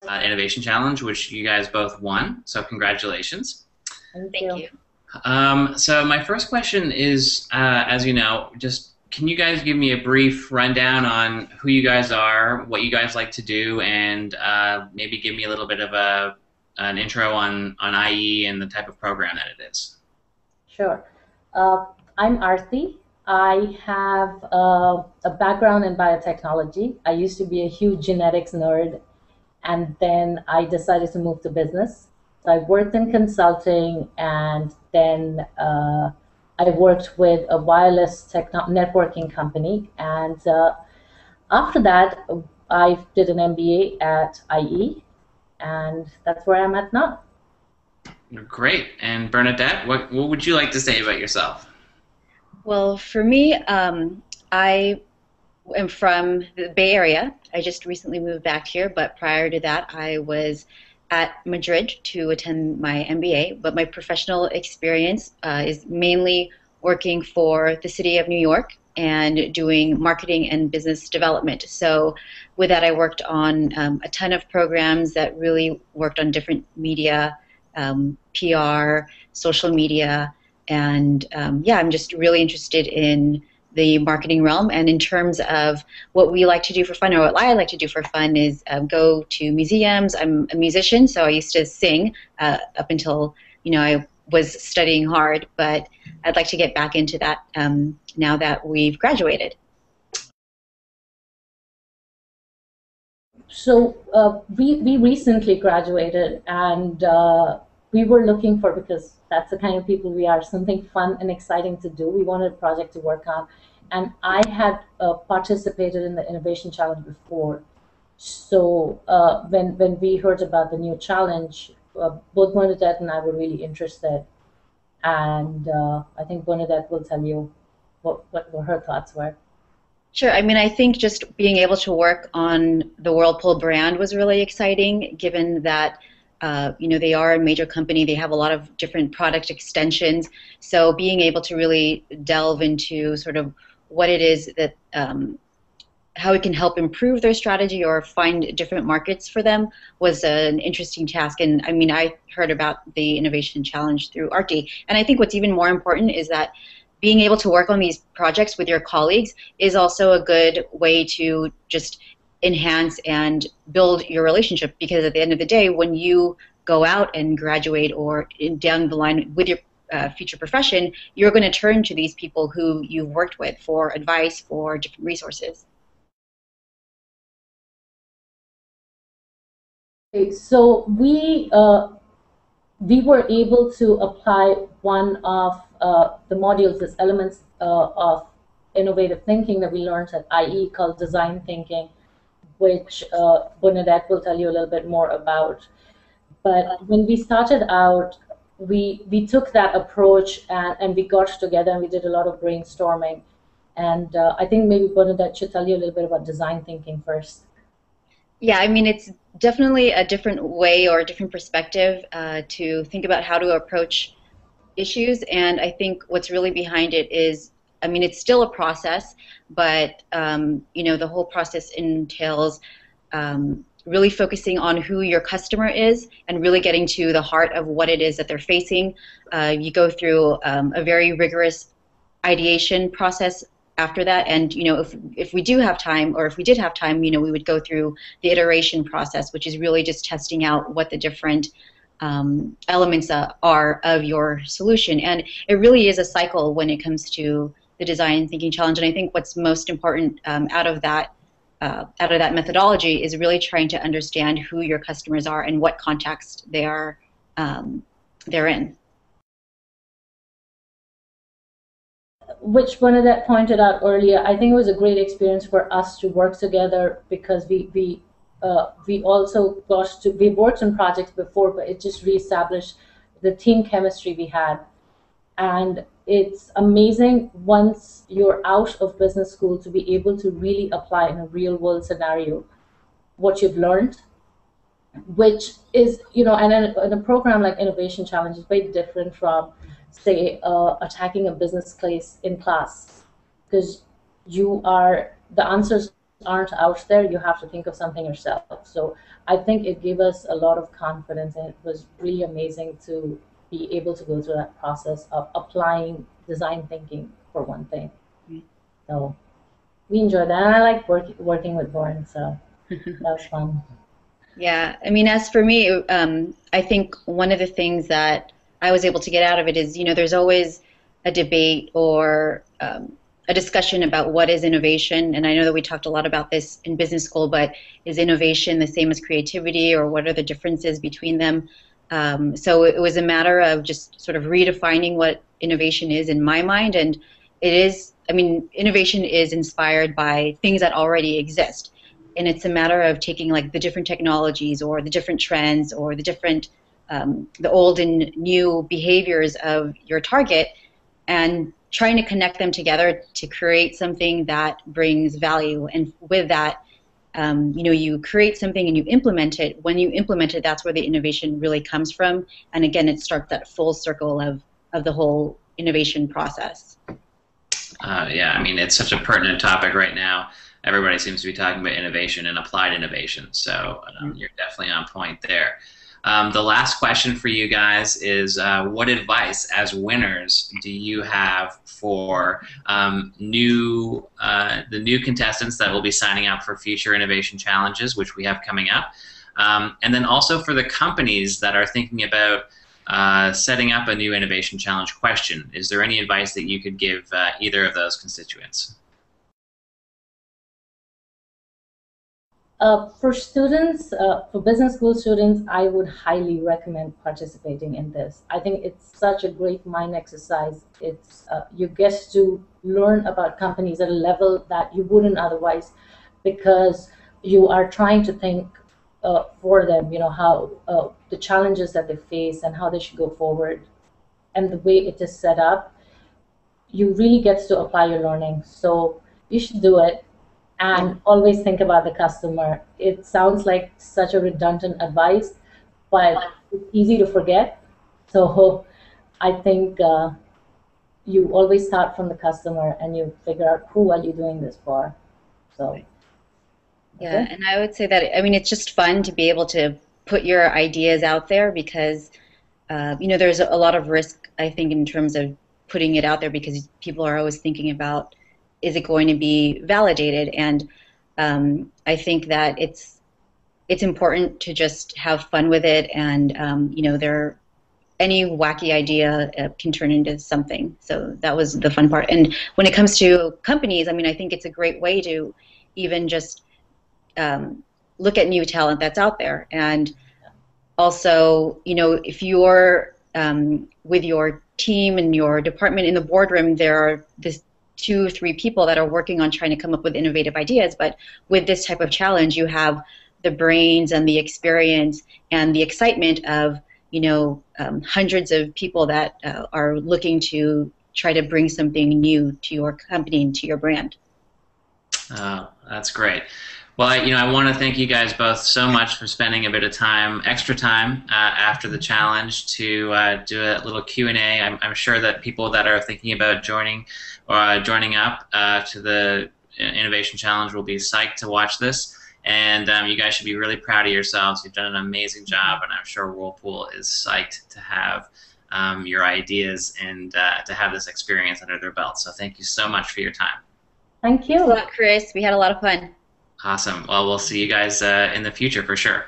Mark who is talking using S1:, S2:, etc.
S1: Innovation Challenge, which you guys both won. So congratulations.
S2: Thank
S3: Thank
S2: you.
S3: you.
S1: So my first question is, as you know, just can you guys give me a brief rundown on who you guys are, what you guys like to do, and maybe give me a little bit of an intro on IE and the type of program that it is.
S2: Sure. Uh, I'm Arti. I have a background in biotechnology. I used to be a huge genetics nerd, and then I decided to move to business. So I worked in consulting, and then I worked with a wireless networking company. And after that, I did an MBA at IE, and that's where I'm at now.
S1: Great. And Bernadette, what would you like to say about yourself?
S3: Well, for me, I am from the Bay Area. I just recently moved back here, but prior to that, I was at Madrid to attend my MBA. But my professional experience is mainly working for the city of New York and doing marketing and business development. So, with that, I worked on a ton of programs that really worked on different media, PR, social media, and yeah, I'm just really interested in the marketing realm. And in terms of what we like to do for fun, or what I like to do for fun, is go to museums. I'm a musician, so I used to sing up until I was studying hard, but I'd like to get back into that now that we've graduated.
S2: So we recently graduated, and we were looking for, because that's the kind of people we are, something fun and exciting to do. We wanted a project to work on, and I had participated in the Innovation Challenge before. So when we heard about the new challenge, both Bernadette and I were really interested, and I think Bernadette will tell you what her thoughts were.
S3: Sure. I mean, I think just being able to work on the Whirlpool brand was really exciting, given that they are a major company. They have a lot of different product extensions. So being able to really delve into sort of what it is that how it can help improve their strategy or find different markets for them was an interesting task. And I mean, I heard about the Innovation Challenge through Arti. And I think what's even more important is that being able to work on these projects with your colleagues is also a good way to just enhance and build your relationship, because at the end of the day, when you go out and graduate or down the line with your future profession, you're going to turn to these people who you've worked with for advice, for different resources.
S2: Okay, so we were able to apply one of the modules, as elements of innovative thinking that we learned at IE, called design thinking, which Bernadette will tell you a little bit more about. But when we started out, we took that approach, and we got together and we did a lot of brainstorming. And I think maybe Bernadette should tell you a little bit about design thinking first.
S3: Yeah, I mean, it's definitely a different way or a different perspective to think about how to approach issues. And I think what's really behind it is, I mean, it's still a process, but the whole process entails really focusing on who your customer is and really getting to the heart of what it is that they're facing. You go through a very rigorous ideation process after that, and if we do have time, or if we did have time, we would go through the iteration process, which is really just testing out what the different elements are of your solution. And it really is a cycle when it comes to the design thinking challenge. And I think what's most important out of that methodology is really trying to understand who your customers are and what context they're in.
S2: Which Bernadette pointed out earlier, I think it was a great experience for us to work together, because we also we've worked on projects before, but it just reestablished the team chemistry we had. And it's amazing, once you're out of business school, to be able to really apply in a real world scenario what you've learned, which is, and in a program like Innovation Challenge is very different from, say, attacking a business case in class, because the answers aren't out there, you have to think of something yourself. So I think it gave us a lot of confidence, and it was really amazing to be able to go through that process of applying design thinking for one thing. So we enjoyed that, and I like working with Lauren, so that was fun.
S3: Yeah, I mean, as for me, I think one of the things that I was able to get out of it is, there's always a debate or a discussion about what is innovation. And I know that we talked a lot about this in business school, but is innovation the same as creativity, or what are the differences between them? So it was a matter of just sort of redefining what innovation is in my mind. And it is, I mean, innovation is inspired by things that already exist, and it's a matter of taking like the different technologies or the different trends or the different the old and new behaviors of your target, and trying to connect them together to create something that brings value. And with that, you create something and you implement it. When you implement it, that's where the innovation really comes from. And again, it starts that full circle of the whole innovation process.
S1: Yeah, I mean, it's such a pertinent topic right now. Everybody seems to be talking about innovation and applied innovation, so you're definitely on point there. The last question for you guys is, what advice as winners do you have for the new contestants that will be signing up for future innovation challenges, which we have coming up, and then also for the companies that are thinking about setting up a new innovation challenge question? Is there any advice that you could give either of those constituents?
S2: For students, for business school students, I would highly recommend participating in this. I think it's such a great mind exercise. It's you get to learn about companies at a level that you wouldn't otherwise, because you are trying to think for them. You know how the challenges that they face and how they should go forward, and the way it is set up. You really get to apply your learning. So you should do it, and always think about the customer. It sounds like such a redundant advice, but it's easy to forget. So I think you always start from the customer and you figure out who are you doing this for. So
S3: Yeah, and I would say that, I mean, it's just fun to be able to put your ideas out there, because there's a lot of risk, I think, in terms of putting it out there, because people are always thinking about, is it going to be validated? And I think that it's important to just have fun with it, and any wacky idea can turn into something. So that was the fun part. And when it comes to companies, I mean, I think it's a great way to even just look at new talent that's out there. And also, if you're with your team and your department in the boardroom, there are this 2 or 3 people that are working on trying to come up with innovative ideas. But with this type of challenge, you have the brains and the experience and the excitement of hundreds of people that are looking to try to bring something new to your company and to your brand.
S1: Oh, that's great. Well, I want to thank you guys both so much for spending a bit of time, extra time after the challenge to do a little Q&A. I'm sure that people that are thinking about joining up to the Innovation Challenge will be psyched to watch this. And you guys should be really proud of yourselves. You've done an amazing job, and I'm sure Whirlpool is psyched to have your ideas and to have this experience under their belt. So thank you so much for your time.
S2: thank you.
S3: Thanks a lot, Chris. We had a lot of fun.
S1: Awesome. Well, we'll see you guys in the future for sure.